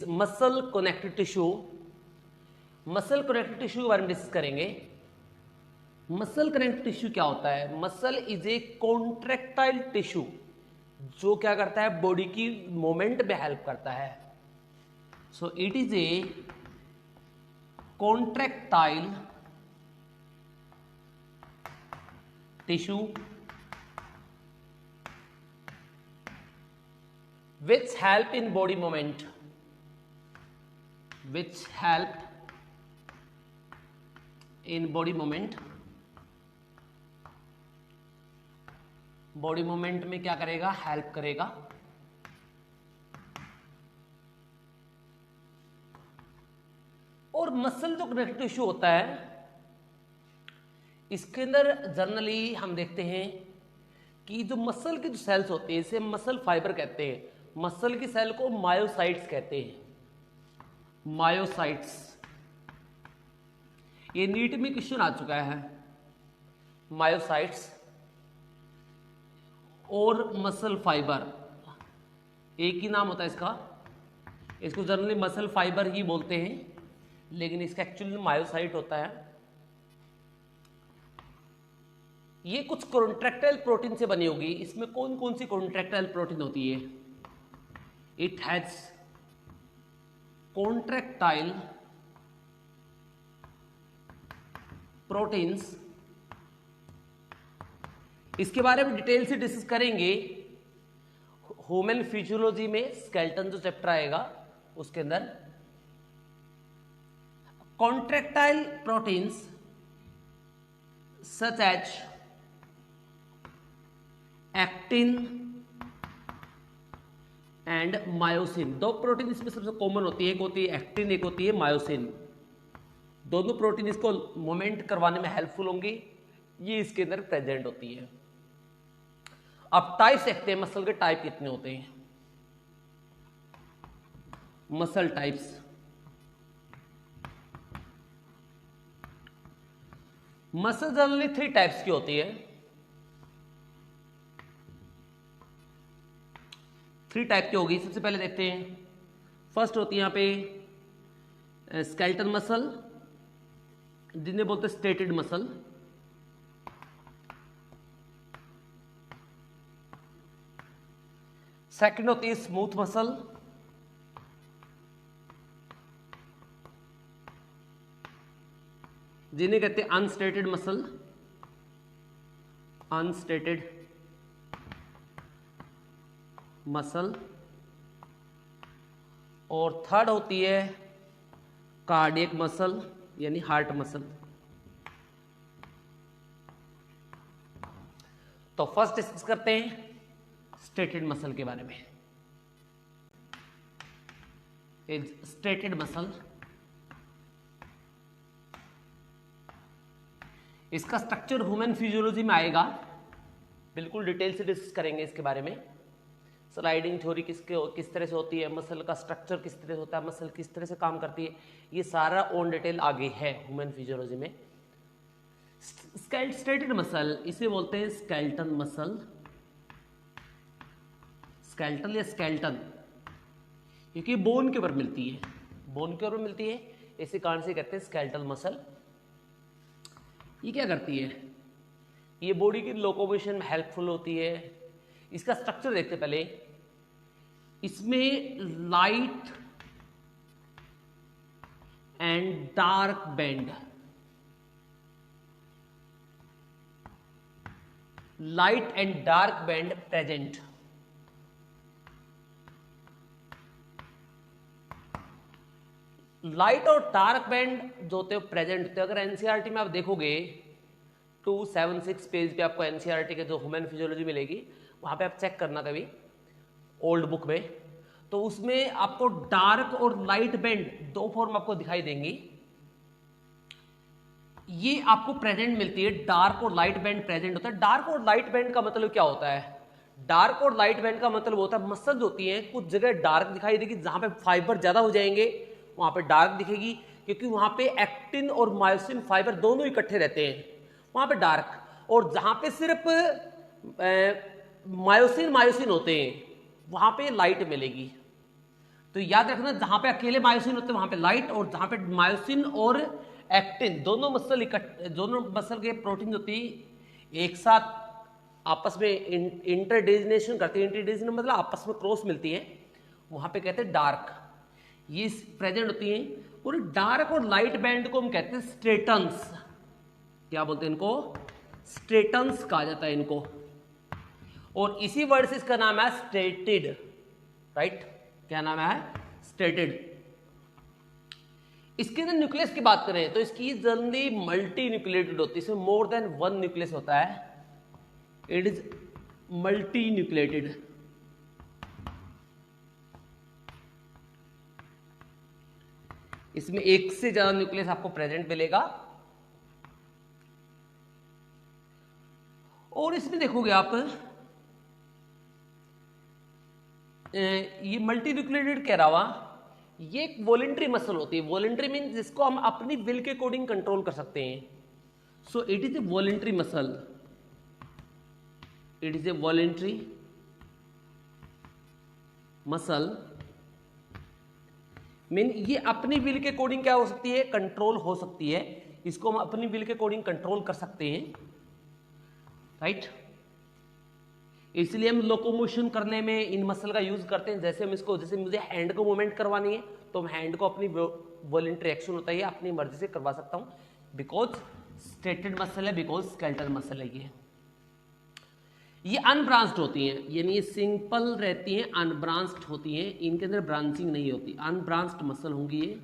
Muscle connective tissue, muscle connective tissue के बारे में डिस्कस करेंगे। मसल कनेक्टिव टिश्यू क्या होता है? Muscle is a contractile tissue जो क्या करता है, बॉडी की मूवमेंट में हेल्प करता है। So it is a contractile tissue which help in body movement, which help in body movement, body movement में क्या करेगा, हेल्प करेगा। और मसल जो कनेक्टिव टिश्यू होता है, इसके अंदर जनरली हम देखते हैं कि जो मसल की जो सेल्स होती है इसे मसल फाइबर कहते हैं। मसल की सेल को मायोसाइट्स कहते हैं, मायोसाइट्स। ये नीट में क्वेश्चन आ चुका है, मायोसाइट्स और मसल फाइबर एक ही नाम होता है इसका। इसको जनरली मसल फाइबर ही बोलते हैं, लेकिन इसका एक्चुअली मायोसाइट होता है। ये कुछ कॉन्ट्रैक्टाइल प्रोटीन से बनी होगी। इसमें कौन कौन सी कॉन्ट्रैक्टाइल प्रोटीन होती है? It has contractile proteins. इसके बारे में डिटेल से डिस्कस करेंगे ह्यूमन फिजियोलॉजी में। स्केलेटन जो चैप्टर आएगा उसके अंदर contractile proteins such as actin and myosin. दो प्रोटीन इसमें सबसे कॉमन होती है, एक होती है एक्टिन, एक होती है मायोसिन। दोनों प्रोटीन इसको मूवमेंट करवाने में हेल्पफुल होंगी। ये इसके अंदर प्रेजेंट होती है। अब टाइप्स देखते हैं, मसल के टाइप कितने होते हैं। Muscle types, muscle generally 3 types की होती है। 3 टाइप की होगी। सबसे पहले देखते हैं, फर्स्ट होती है यहां पे स्केलेटन मसल, जिन्हें बोलते हैं स्ट्रेटेड मसल। सेकंड होती है स्मूथ मसल, जिन्हें कहते हैं अनस्ट्रेटेड मसल, अनस्ट्रेटेड मसल। और थर्ड होती है कार्डियक मसल, यानी हार्ट मसल। तो फर्स्ट डिस्कस करते हैं स्ट्रेटेड मसल के बारे में। स्ट्रेटेड मसल, इसका स्ट्रक्चर ह्यूमन फिजियोलॉजी में आएगा, बिल्कुल डिटेल से डिस्कस करेंगे इसके बारे में। स्लाइडिंग थ्योरी किस तरह से होती है, मसल का स्ट्रक्चर किस तरह से होता है, मसल किस तरह से काम करती है, ये सारा ऑन डिटेल आगे है ह्यूमन फिजियोलॉजी में। स्ट्रेटेड मसल इसे बोलते हैं स्केलेटन मसल। स्केलेटन या स्केलेटन, क्योंकि बोन के ऊपर मिलती है, बोन के ऊपर मिलती है, इसी कारण से कहते हैं स्केलेटल मसल। ये क्या करती है? ये बॉडी की लोकोमोशन में हेल्पफुल होती है। इसका स्ट्रक्चर देखते पहले। इसमें light and dark band, light and dark band present. Light और डार्क बैंड जो होते हैं प्रेजेंट होते हैं। अगर एनसीईआरटी में आप देखोगे 276 पेज पे आपको एनसीईआरटी के जो ह्यूमन फिजियोलॉजी मिलेगी, वहां पे आप चेक करना कभी ओल्ड बुक में, तो उसमें आपको डार्क और लाइट बैंड 2 फॉर्म आपको दिखाई देंगी। ये आपको प्रेजेंट मिलती है, डार्क और लाइट बैंड प्रेजेंट होता है। डार्क और लाइट बैंड का मतलब क्या होता है? डार्क और लाइट बैंड का मतलब होता है मसल्स होती हैं, कुछ जगह डार्क दिखाई देगी, जहां पे फाइबर ज्यादा हो जाएंगे वहां पे डार्क दिखेगी, क्योंकि वहां पे एक्टिन और मायोसिन फाइबर दोनों इकट्ठे रहते हैं, वहां पे डार्क। और जहां पे सिर्फ मायोसिन होते हैं वहां पे लाइट मिलेगी। तो याद रखना जहां पे अकेले मायोसिन होते हैं वहां पे लाइट, और जहां पे मायोसिन और एक्टिन दोनों मसल के प्रोटीन होती है एक साथ आपस में इंटरडिजिनेशन करती है। इंटरडिजिनेशन मतलब आपस में क्रॉस मिलती है, वहां पे कहते हैं डार्क, ये प्रेजेंट होती है। और डार्क और लाइट बैंड को हम कहते हैं स्ट्रेटन्स। क्या बोलते हैं इनको? स्ट्रेटन्स कहा जाता है इनको। और इसी वर्ड से इसका नाम है स्ट्रेटेड, राइट? क्या नाम है? स्ट्रेटेड। इसके अंदर न्यूक्लियस की बात करें तो इसकी जल्दी मल्टी न्यूक्लिएटेड होती है, इसमें मोर देन वन न्यूक्लियस होता है। It is multi nucleated. इसमें एक से ज्यादा न्यूक्लियस आपको प्रेजेंट मिलेगा। और इसमें देखोगे आप ये मल्टी न्यूक्लिएटेड कह रहा हुआ, ये एक वॉलेंट्री मसल होती है। वॉलेंट्री मीन जिसको हम अपनी विल के अकॉर्डिंग कंट्रोल कर सकते हैं। So it is a voluntary muscle, it is a voluntary muscle mean ये अपनी विल के अकॉर्डिंग क्या हो सकती है? कंट्रोल हो सकती है। इसको हम अपनी विल के अकॉर्डिंग कंट्रोल कर सकते हैं, राइट? इसलिए हम लोकोमोशन करने में इन मसल का यूज करते हैं। जैसे हम इसको, जैसे मुझे हैंड को मूवमेंट करवानी है तो हम हैंड को अपनी वॉलेंट्री एक्शन होता है अपनी मर्जी से करवा सकता हूं, बिकॉज स्ट्रेटेड मसल है, बिकॉज स्केलेटल मसल है। ये अनब्रांच्ड होती हैं, यानी ये सिंपल रहती हैं, अनब्रांच्ड होती हैं, इनके अंदर ब्रांचिंग नहीं होती, अनब्रांच्ड मसल होंगी ये।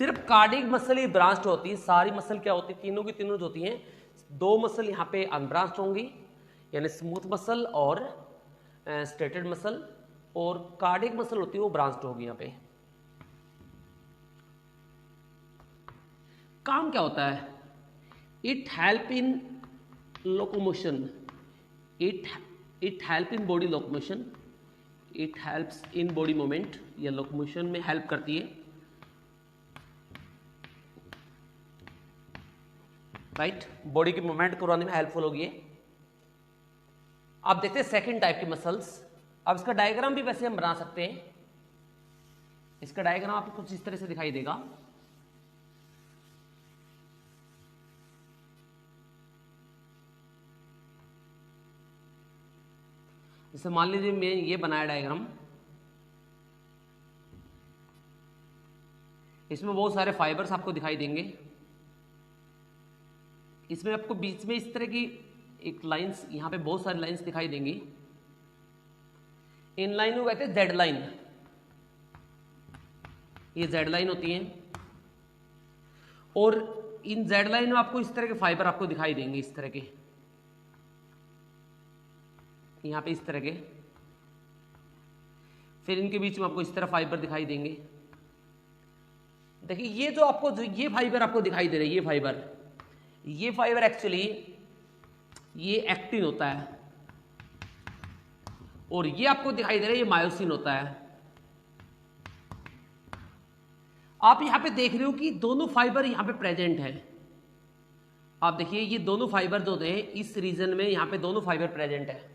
सिर्फ कार्डियक मसल ही ब्रांच्ड होती है। सारी मसल क्या होती है? तीनों की तीनों जो होती हैं, दो मसल यहाँ पे अनब्रांच्ड होंगी, यानी स्मूथ मसल और स्ट्रेटेड मसल, और कार्डियक मसल होती है वो ब्रांच्ड होगी। यहाँ पे काम क्या होता है? It help in locomotion, it help in body locomotion, it helps in body movement, या locomotion में help करती है, राइट? बॉडी की मूवमेंट करवाने में हेल्पफुल होगी। आप देखते हैं सेकंड टाइप की मसल्स। अब इसका डायग्राम भी वैसे हम बना सकते हैं। इसका डायग्राम आपको कुछ इस तरह से दिखाई देगा। जैसे मान लीजिए मैं ये बनाया डायग्राम, इसमें बहुत सारे फाइबर्स आपको दिखाई देंगे। इसमें आपको बीच में इस तरह की एक लाइंस, यहां पे बहुत सारी लाइंस दिखाई देंगी। इन लाइन को कहते हैं जेड लाइन, ये जेड लाइन होती है। और इन जेड लाइन में आपको इस तरह के फाइबर आपको दिखाई देंगे, इस तरह के, यहां पे इस तरह के। फिर इनके बीच में आपको इस तरह फाइबर दिखाई देंगे। देखिए ये जो आपको ये फाइबर आपको दिखाई दे रहे हैं, ये फाइबर एक्चुअली ये एक्टिन होता है, और ये आपको दिखाई दे रहा है ये मायोसिन होता है। आप यहां पे देख रहे हो कि दोनों फाइबर यहां पे प्रेजेंट है। आप देखिए ये दोनों फाइबर जो हैं इस रीजन में, यहां पे दोनों फाइबर प्रेजेंट है।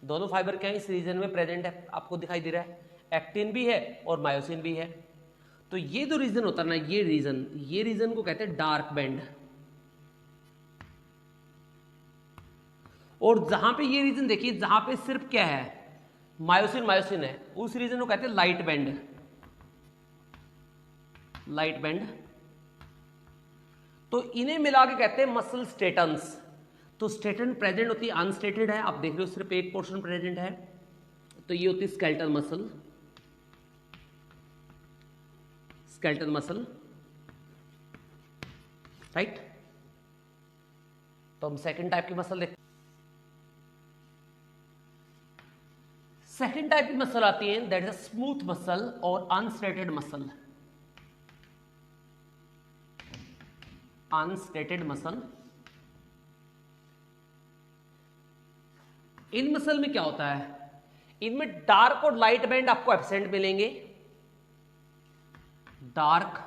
दोनों फाइबर क्या है? इस रीजन में प्रेजेंट है, आपको दिखाई दे रहा है। एक्टिन भी है और मायोसिन भी है। तो ये जो रीजन होता है ना, ये रीजन को कहते हैं डार्क बैंड। और जहां पे ये रीजन देखिए, जहां पे सिर्फ क्या है? मायोसिन है, उस रीजन को कहते हैं लाइट बैंड। तो इन्हें मिला के कहते हैं मसल स्टेटन्स। तो स्टेटन प्रेजेंट होती है, अनस्टेटेड है, आप देख रहे हो सिर्फ एक पोर्शन प्रेजेंट है। तो ये होती है स्केलेटल मसल, राइट? तो हम सेकंड टाइप की मसल देखते हैं। सेकंड टाइप की मसल आती है, दैट इज स्मूथ मसल और अनस्टेटेड मसल। इन मसल में क्या होता है? इनमें डार्क और लाइट बैंड आपको एब्सेंट मिलेंगे। Dark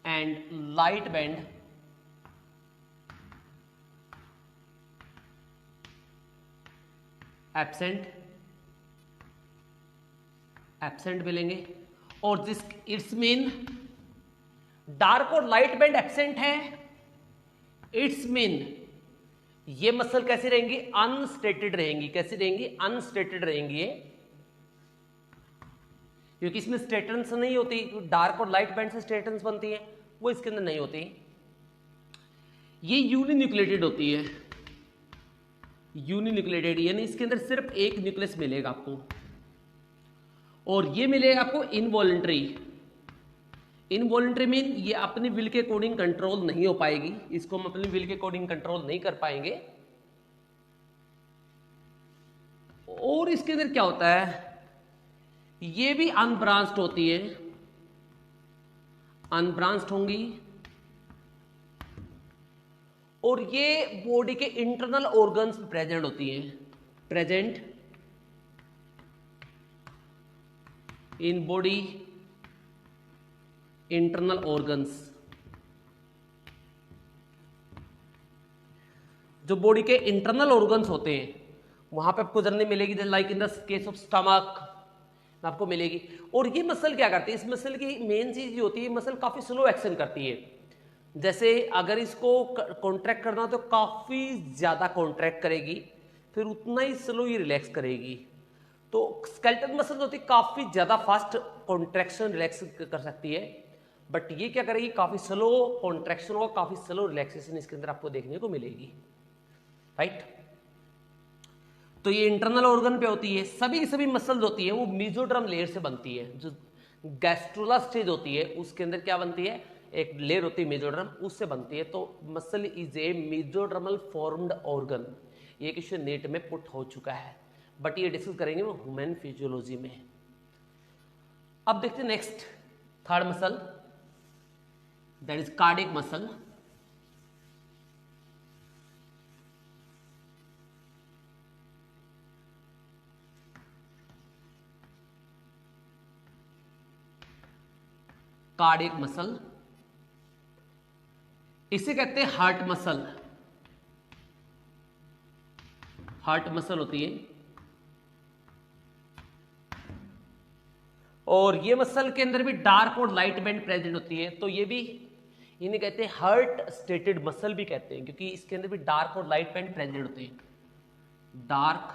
and light band absent. Absent मिलेंगे। और जिस इट्स मीन डार्क और लाइट बैंड एब्सेंट है, इट्स मीन ये मसल कैसी रहेंगी, अनस्टेटेड रहेंगी। कैसी रहेंगी, अनस्टेटेड रहेंगी ये, क्योंकि इसमें स्टेटन्स नहीं होती। डार्क और लाइट बैंड से स्टेटन्स बनती है, वो इसके अंदर नहीं होती। ये यूनिन्यूक्लिएटेड होती है, यूनिन्यूक्लिएटेड, यानी इसके अंदर सिर्फ एक न्यूक्लियस मिलेगा आपको। और ये मिलेगा आपको इनवॉलंटरी। इनवॉलंटरी मीन ये अपनी विल के अकॉर्डिंग कंट्रोल नहीं हो पाएगी, इसको हम अपनी विल के अकॉर्डिंग कंट्रोल नहीं कर पाएंगे। और इसके अंदर क्या होता है, ये भी अनब्रांच्ड होती है, अनब्रांच्ड होंगी। और ये बॉडी के इंटरनल ऑर्गन्स प्रेजेंट होती हैं, present in body internal organs. जो बॉडी के इंटरनल ऑर्गन्स होते हैं वहां पे आपको जर्नी मिलेगी, like in the case of stomach आपको मिलेगी। और ये मसल क्या करती है, इस मसल की मेन चीज ये होती है, मसल काफी स्लो एक्शन करती है। जैसे अगर इसको कॉन्ट्रैक्ट करना तो काफी ज्यादा कॉन्ट्रैक्ट करेगी, फिर उतना ही स्लो ये रिलैक्स करेगी। तो स्केलेटल मसल होती है काफी ज्यादा फास्ट कॉन्ट्रैक्शन रिलैक्स कर सकती है, बट ये क्या करेगी, काफी स्लो कॉन्ट्रैक्शन होगा, काफी स्लो रिलैक्सेशन इसके अंदर आपको देखने को मिलेगी, राइट। तो ये इंटरनल ऑर्गन पे होती है। सभी की सभी मसल्स होती है वो मेसोडर्म लेयर से बनती है। जो गैस्ट्रोला स्टेज होती है उसके अंदर क्या बनती है, एक लेयर होती है मेसोडर्म, उससे बनती है। तो muscle is a mesodermal formed organ, ये क्वेश्चन नेट में पुट हो चुका है, बट ये डिस्कस करेंगे वो ह्यूमन फिजियोलॉजी में। अब देखते हैं next third muscle, that is cardiac muscle. Cardiac muscle, इसे कहते हैं हार्ट मसल। हार्ट मसल होती है। और ये मसल के अंदर भी डार्क और लाइट बैंड प्रेजेंट होती है। तो ये भी इन्हें कहते हैं हार्ट स्टेटेड मसल भी कहते हैं, क्योंकि इसके अंदर भी डार्क और लाइट बैंड प्रेजेंट होते हैं। Dark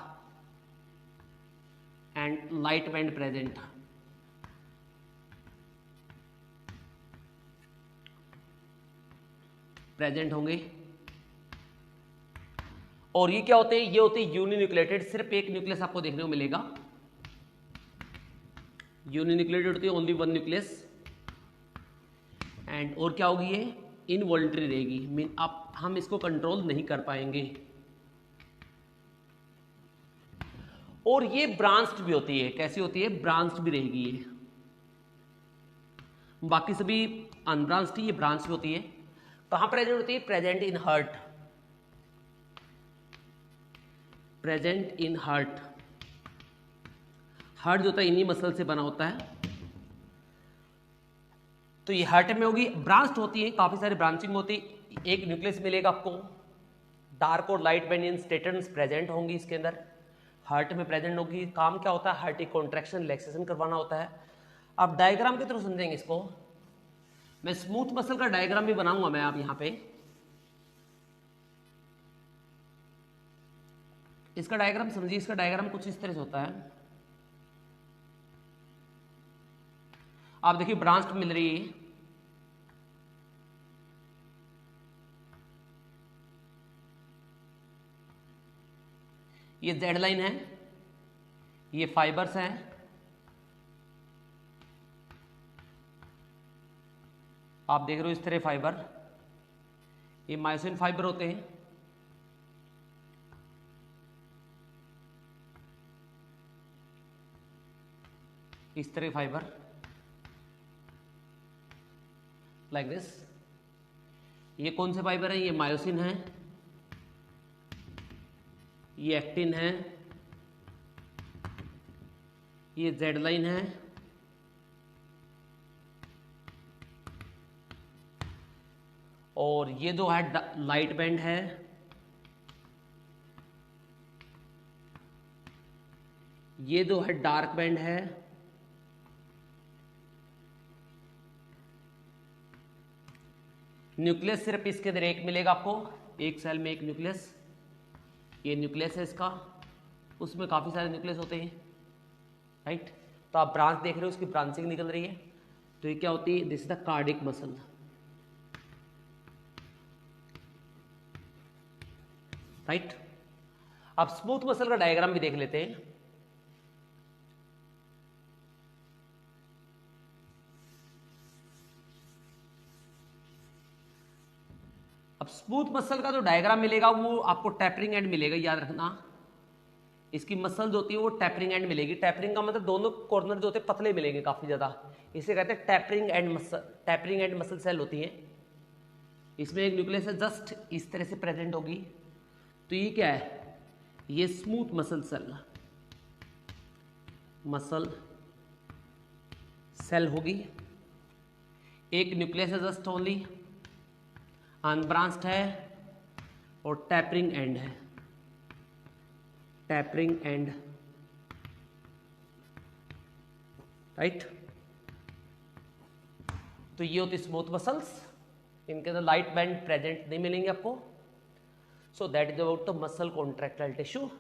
and light band present. Present होंगे। और ये क्या होते हैं, ये होते हैं यूनिन्यूक्लिएटेड, सिर्फ एक न्यूक्लियस आपको देखने को मिलेगा। यूनिन्यूक्लिएटेड होती है, ओनली वन न्यूक्लियस। एंड और क्या होगी, ये इनवॉल्यूंटरी रहेगी, मीन आप हम इसको कंट्रोल नहीं कर पाएंगे। और ये ब्रांच्ड भी होती है। कैसी होती है, ब्रांच्ड भी रहेगी ये। बाकी सभी अनब्रांच्ड ही, ये ब्रांच भी होती है। कहां प्रेजेंट होती है, present in heart. Present in heart. Heart जो होता है इन्हीं मसल से बना होता है। तो ये हार्ट में होगी, ब्रांच्ड होती है, काफी सारी ब्रांचिंग होती है। एक न्यूक्लियस मिलेगा आपको। डार्क और लाइट बैंड इन स्टेटन्स प्रेजेंट होंगी इसके अंदर, हार्ट में प्रेजेंट होगी। काम क्या होता है, हार्ट की कॉन्ट्रैक्शन रिलैक्सेशन करवाना होता है। अब डायग्राम के थ्रू समझेंगे इसको। मैं स्मूथ मसल का डायग्राम भी बनाऊंगा मैं आप यहां पे। इसका डायग्राम समझिए। इसका डायग्राम कुछ इस तरह से होता है। आप देखिए ब्रांच मिल रही है, ये जेड लाइन है, ये फाइबर्स हैं, आप देख रहे हो इस तरह फाइबर, ये मायोसिन फाइबर होते हैं। इस तरह फाइबर लाइक दिस। ये कौन से फाइबर है, ये मायोसिन है, ये एक्टिन है, ये जेड लाइन है, और ये जो है लाइट बैंड है, ये जो है डार्क बैंड है, न्यूक्लियस सिर्फ इसके अंदर एक मिलेगा आपको, एक सेल में एक न्यूक्लियस, ये न्यूक्लियस है इसका, उसमें काफ़ी सारे न्यूक्लियस होते हैं, राइट। तो आप ब्रांच देख रहे हो, उसकी ब्रांचिंग निकल रही है, तो ये क्या होती है, this is the cardiac muscle, right. अब स्मूथ मसल का डायग्राम भी देख लेते हैं। अब स्मूथ मसल का जो डायग्राम मिलेगा वो आपको टैपरिंग एंड मिलेगा, याद रखना। इसकी मसल जो होती है वो टैपरिंग एंड मिलेगी। टैपरिंग का मतलब दोनों कॉर्नर जो होते हैं पतले मिलेंगे काफी ज्यादा, इसे कहते हैं tapering end muscle. Tapering end muscle cell होती है। इसमें एक न्यूक्लियस है जस्ट इस तरह से प्रेजेंट होगी। तो ये क्या है, ये smooth muscle cell, muscle cell होगी। एक न्यूक्लियस है जस्ट ओनली, अनब्रांच्ड है और टैपरिंग एंड है, टैपरिंग एंड, राइट। तो ये होती स्मूथ मसल्स, इनके अंदर लाइट बैंड प्रेजेंट नहीं मिलेंगे आपको। So that is about the muscle contractile tissue.